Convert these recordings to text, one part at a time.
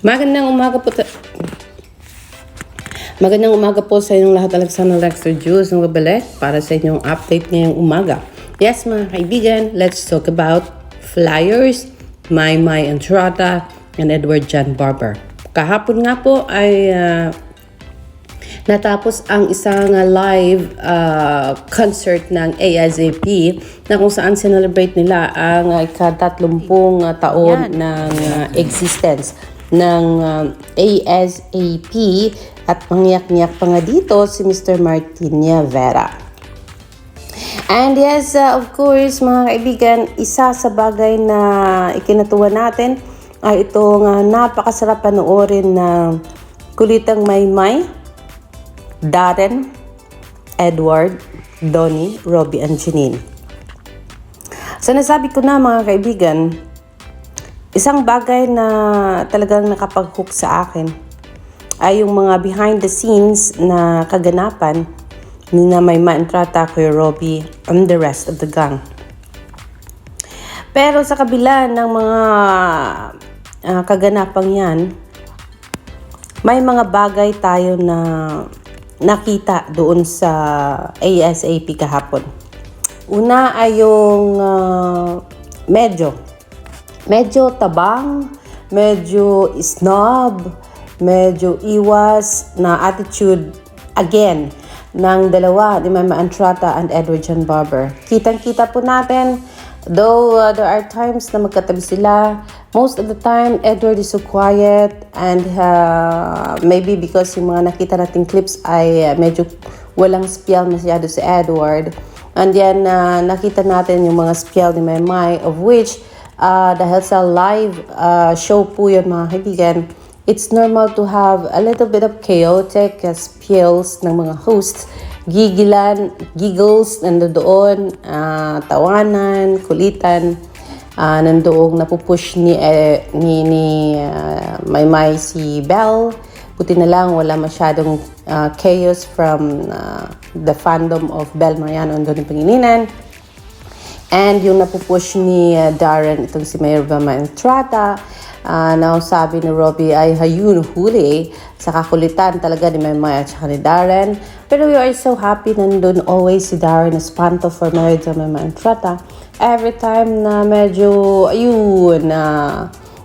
Magandang umaga po. Magandang umaga po sa inyong lahat. Alexander Dexter Jules ng babalik para sa inyong update ngayong umaga. Yes mga kaibigan, let's talk about Flyers, Maymay Entrada, and Edward John Barber. Kahapon nga po ay natapos ang isang live concert ng ASAP na kung saan celebrate nila ang ika-30 taon ng existence ng ASAP at pangyak-nyak pa nga dito si Mr. Martin Nievera. And yes, of course mga kaibigan, isa sa bagay na ikinatuwa natin ay itong napakasarap panoorin na Kulitang Maymay, Darren, Edward, Donnie, Robbie, and Janine. So nasabi ko na mga kaibigan, isang bagay na talagang nakapag-hook sa akin ay yung mga behind the scenes na kaganapan ni na Maymay Entrada, Kuya Robbie, and the rest of the gang. Pero sa kabila ng mga kaganapang yan, may mga bagay tayo na nakita doon sa ASAP kahapon. Una ay yung medyo tabang, medyo snob, medyo iwas na attitude again ng dalawa, ni Maymay Entrada and Edward John Barber. Kitang-kita po natin, though there are times na magkatabi sila, most of the time Edward is so quiet and maybe because yung mga nakita nating clips ay medyo walang spiel masyado si Edward. And then nakita natin yung mga spiel ni Maymay, of which dahil sa live show po yun mga kaibigan, it's normal to have a little bit of chaotic spills ng mga hosts. Giggles, nandoon, tawanan, kulitan, nandoong napupush ni Maymay si Belle. Buti na lang wala masyadong chaos from the fandom of Belle Mariano and Donnie Pangilinan. And yung napupush ni Darren, itong si Maymay Entrada, na sabi ni Robbie ay huli sa kakulitan talaga ni Maymay at saka ni Darren. Pero we are so happy nandun always si Darren Espanto for marriage to Maymay Entrada. Every time na medyo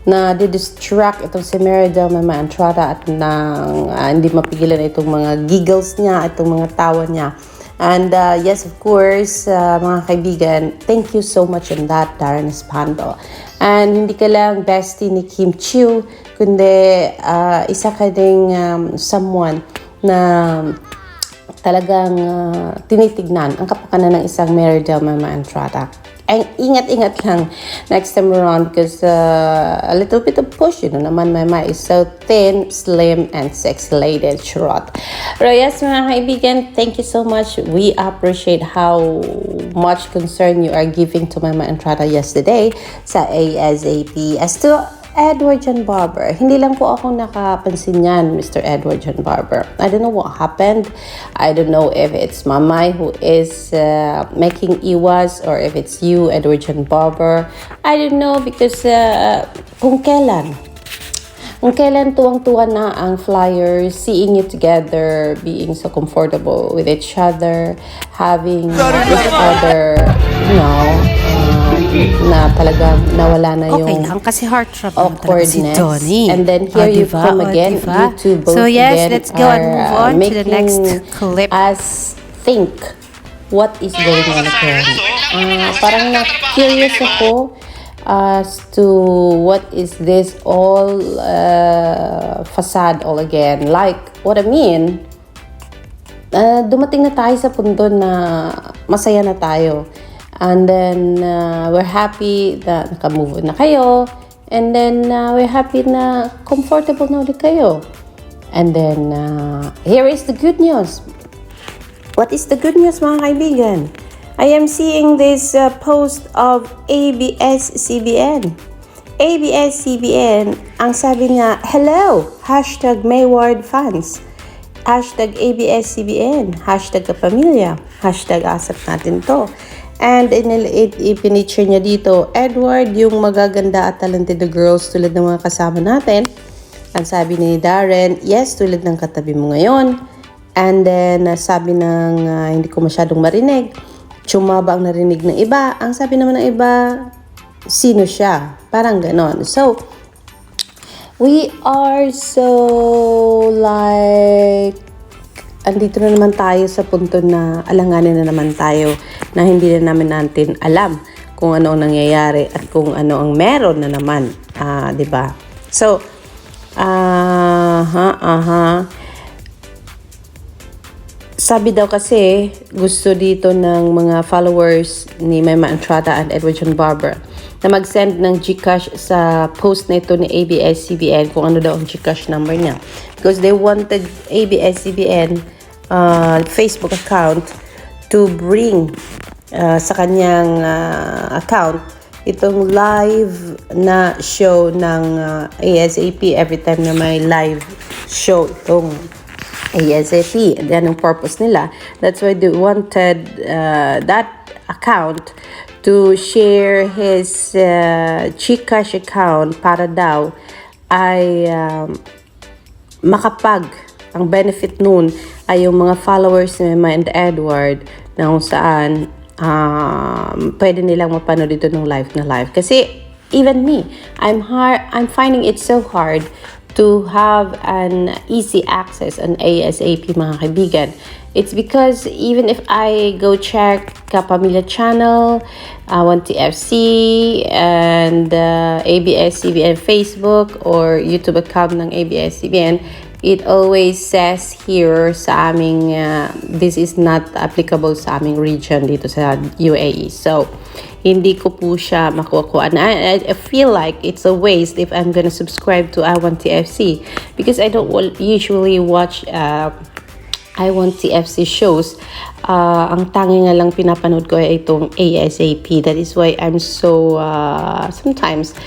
na didistract itong si Maymay Entrada at hindi mapigilan itong mga giggles niya, itong mga tawa niya. And yes, of course, mga kaibigan, thank you so much on that, Darren Espanto. And hindi ka lang bestie ni Kim Chiu, kundi isa ka ding someone na talagang tinitignan ang kapakanan ng isang Meridel Maymay Entrada. Ay, ingat-ingat lang next time around because a little bit of push, naman Maymay is so thin, slim, and sexy lady, charot. Pero yes, mga kaibigan, thank you so much. We appreciate how much concern you are giving to Maymay Entrada yesterday sa ASAP. As to Edward John Barber, hindi lang po ako nakapansin yan, Mr. Edward John Barber. I don't know what happened. I don't know if it's Maymay who is making iwas or if it's you, Edward John Barber. I don't know because kung kailan tuwang-tuwa na ang Flyers, seeing it together, being so comfortable with each other, having each other, na talagang nawala na yung lang kasi heart trap awkwardness. Si Donnie. And then here you come again, you two both so yes, again let's go and move on to the next clip. Us think what is going on again. Parang na-curious ako as to what is this all facade all again. Like, what I mean, dumating na tayo sa punto na masaya na tayo. And then, we're happy na naka-move on na kayo. And then, we're happy na comfortable na ulit kayo. And then, here is the good news. What is the good news, mga kaibigan? I am seeing this post of ABS-CBN. ABS-CBN, ang sabi niya, hello, hashtag Mayward fans. Hashtag ABS-CBN. Hashtag kapamilya. Hashtag asap natin to. And ipiniture niya dito, Edward, yung magaganda at talented na girls tulad ng mga kasama natin, Ang sabi ni Darren, yes, tulad ng katabi mo ngayon. And then, sabi ng hindi ko masyadong marinig, Chuma ba ang narinig ng iba? Ang sabi naman ng iba, sino siya? Parang ganon. So, we are so like, andito na naman tayo sa punto na alanganin na naman tayo na hindi na natin alam kung ano ang nangyayari at kung ano ang meron na naman. 'Di ba? So, sabi daw kasi, gusto dito ng mga followers ni Mema Entrada and Edward John Barber na mag-send ng GCash sa post na ito ni ABS-CBN kung ano daw ang GCash number niya. Because they wanted ABS-CBN Facebook account to bring sa kanyang account itong live na show ng ASAP every time na may live show itong ASAP. Yan ang purpose nila. That's why they wanted that account to share his GCash account para daw ay ang benefit nun ay yung mga followers ni Mema and Edward na kung saan pwede nilang mapanood dito ng live. Kasi even me, I'm finding it so hard to have an easy access on ASAP, mga kaibigan. It's because even if I go check Kapamilya Channel, 1TFC, and ABS-CBN Facebook or YouTube account ng ABS-CBN, it always says here sa aming, this is not applicable sa aming region dito sa UAE. So, hindi ko po siya makuha. And I feel like it's a waste if I'm gonna subscribe to I1TFC because I don't usually watch I1TFC shows. Ang tanging nga lang pinapanood ko ay itong ASAP. That is why I'm so sometimes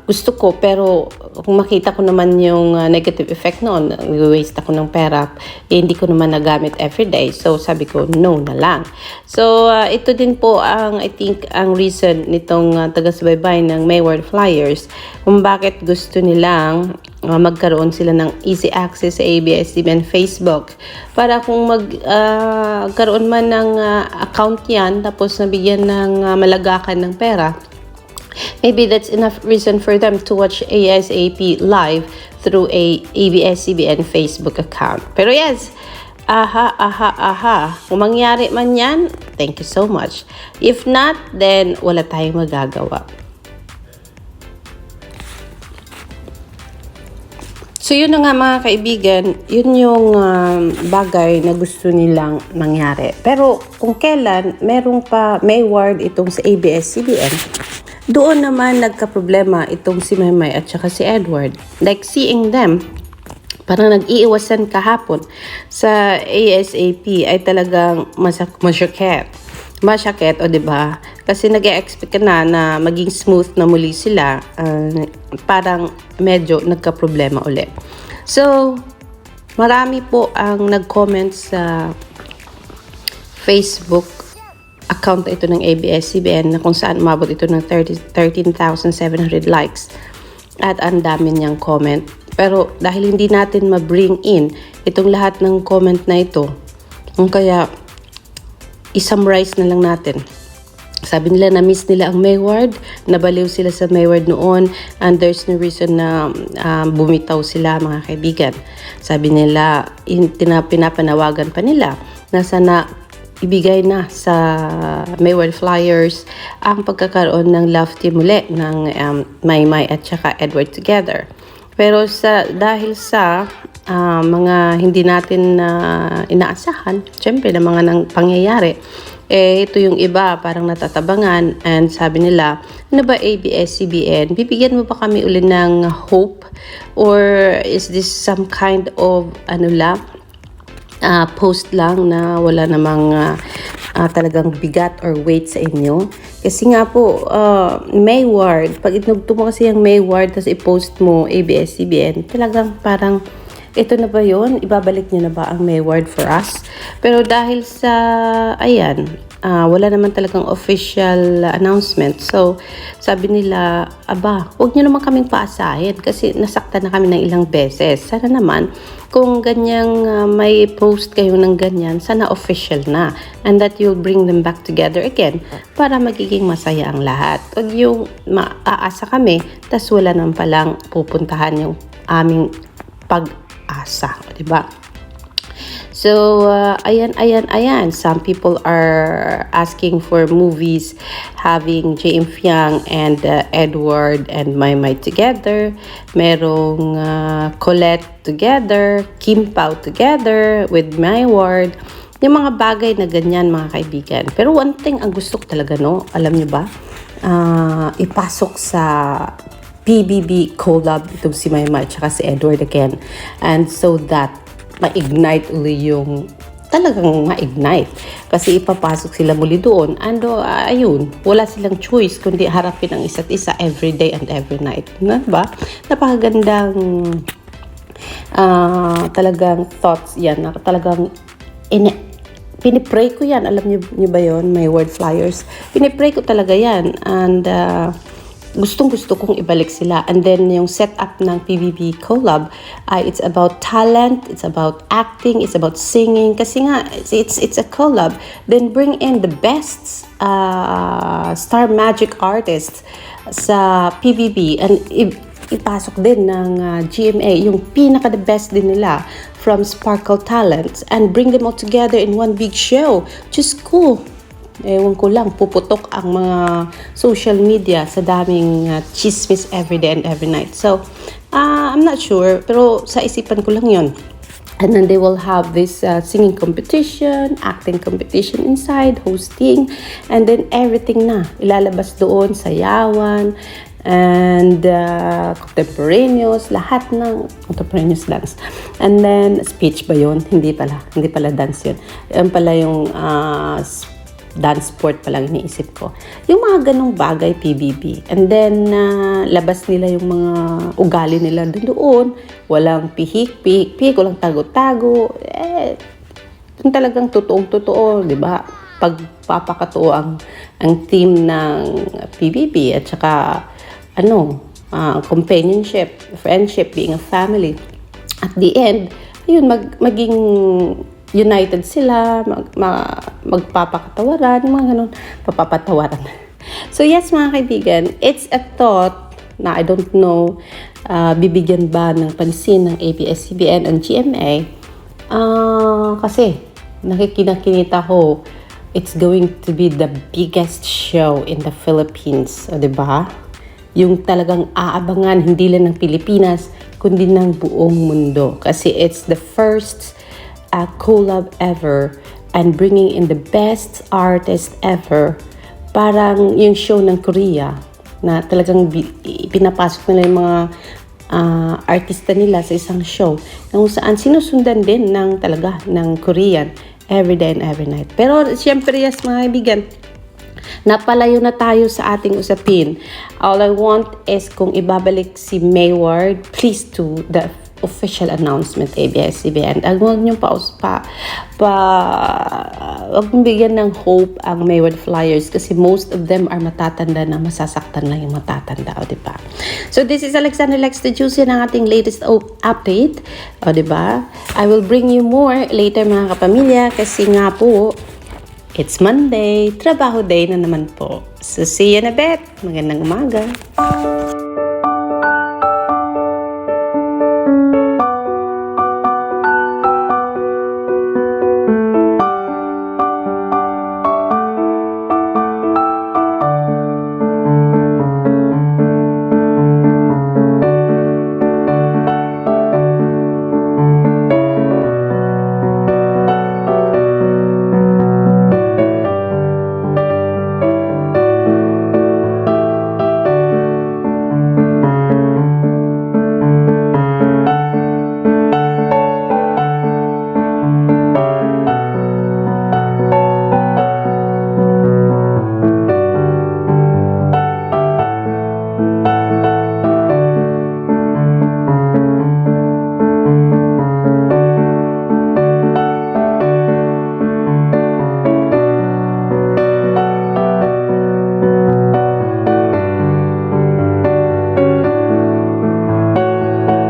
gusto ko, pero kung makita ko naman yung negative effect noon, waste ako ng pera, hindi ko naman nagamit everyday. So sabi ko, no na lang. So ito din po ang, I think, ang reason nitong taga-subaybay ng Mayward Flyers kung bakit gusto nilang magkaroon sila ng easy access sa ABS-CBN Facebook para kung magkaroon man ng account yan tapos nabigyan ng malagakan ng pera, maybe that's enough reason for them to watch ASAP live through a ABS-CBN Facebook account. Pero yes, kung mangyari man yan, thank you so much. If not, then wala tayong magagawa. So yun na nga mga kaibigan, yun yung bagay na gusto nilang mangyari. Pero kung kailan Mayward itong sa ABS-CBN, doon naman nagka-problema itong si Maymay at saka si Edward. Like seeing them, parang nag-iiwasan kahapon sa ASAP ay talagang masyakit, o diba? Kasi nag-e-expect ka na maging smooth na muli sila, parang medyo nagka-problema ulit. So, marami po ang nag-comment sa Facebook account ito ng ABS-CBN na kung saan umabot ito ng 13,700 likes at ang dami niyang comment. Pero dahil hindi natin ma-bring in itong lahat ng comment na ito, kaya i-summarize na lang natin. Sabi nila na miss nila ang Mayward, nabaliw sila sa Mayward noon, and there's no reason na bumitaw sila, mga kaibigan. Sabi nila, pinapanawagan pa nila na sana ibigay na sa Mayward Flyers ang pagkakaroon ng love team ulit ng Maymay at saka Edward together. Pero dahil sa mga hindi natin inaasahan, syempre na mga nang pangyayari, ito yung iba parang natatabangan, and sabi nila, ano ba ABS-CBN, bibigyan mo pa kami uli ng hope, or is this some kind of post lang na wala namang talagang bigat or weight sa inyo? Kasi nga po, Mayward, pag itinugtog mo kasi yung Mayward tapos i-post mo ABS-CBN, talagang parang ito na ba yun? Ibabalik niyo na ba ang Mayward for us? Pero dahil sa, ayan, wala naman talagang official announcement. So, sabi nila, aba, huwag niyo naman kaming paasahin kasi nasaktan na kami ng ilang beses. Sana naman, kung ganyang may post kayo ng ganyan, sana official na. And that you'll bring them back together again para magiging masaya ang lahat. Huwag yung maaasa kami, tas wala naman palang pupuntahan yung aming pag-asa, di ba? So, ayan. Some people are asking for movies having JM Fiang and Edward and Maymay together. Merong Colette together, Kim Pao together with Mayward. Yung mga bagay na ganyan, mga kaibigan. Pero one thing ang gusto ko talaga, no? Alam niyo ba? Ipasok sa PBB collab itong si Maymay tsaka si Edward again. And so that ma-ignite uli yung talagang ma-ignite. Kasi ipapasok sila muli doon. And ayun, wala silang choice kundi harapin ang isa't isa every day and every night. Diba? Napakagandang talagang thoughts yan. Talagang pinipray ko yan. Alam niyo ba yon, Mayward Flyers? Pinipray ko talaga yan. And gustong-gusto kong ibalik sila. And then, yung setup ng PBB collab, it's about talent, it's about acting, it's about singing. Kasi nga, it's a collab. Then, bring in the best star magic artists sa PBB. And ipasok din ng GMA, yung pinaka-the best din nila from Sparkle Talents. And bring them all together in one big show. Just cool. Ewan ko lang, puputok ang mga social media sa daming chismis every day and every night. So, I'm not sure, pero sa isipan ko lang yon. And then they will have this singing competition, acting competition inside, hosting, and then everything na. Ilalabas doon, sayawan, and contemporaneous, lahat ng contemporaneous dance. And then, speech ba yun? Hindi pala dance yun. Yan pala yung dance sport pa lang iniisip ko. Yung mga ganong bagay, PBB. And then, labas nila yung mga ugali nila doon. Walang pihik-pihik, walang tago-tago. Yung talagang totoong-totoo, di ba? Pagpapakatoo ang team ng PBB at saka, companionship, friendship, being a family. At the end, yun, maging united sila, magpapakatawaran, mga ganun, papapatawaran. So yes, mga kaibigan, it's a thought na I don't know, bibigyan ba ng pansin ng ABS-CBN and GMA, kasi nakikinita ko, it's going to be the biggest show in the Philippines, o diba? Yung talagang aabangan, hindi lang ng Pilipinas, kundi ng buong mundo. Kasi it's the first collab ever and bringing in the best artist ever. Parang yung show ng Korea na talagang pinapasok nila yung mga artista nila sa isang show kung saan sinusundan din ng Korean every day and every night. Pero syempre, yes, mga kaibigan, napalayo na tayo sa ating usapin. All I want is kung ibabalik si Mayward, please do the official announcement, ABS-CBN. Huwag niyong huwag mong bigyan ng hope ang Mayward Flyers kasi most of them are matatanda na masasaktan lang yung matatanda, o diba? So this is Alexander Lex the Juicy ng ating latest update, o diba? I will bring you more later, mga kapamilya, kasi nga po, it's Monday, trabaho day na naman po. So see you in a bit. Magandang umaga.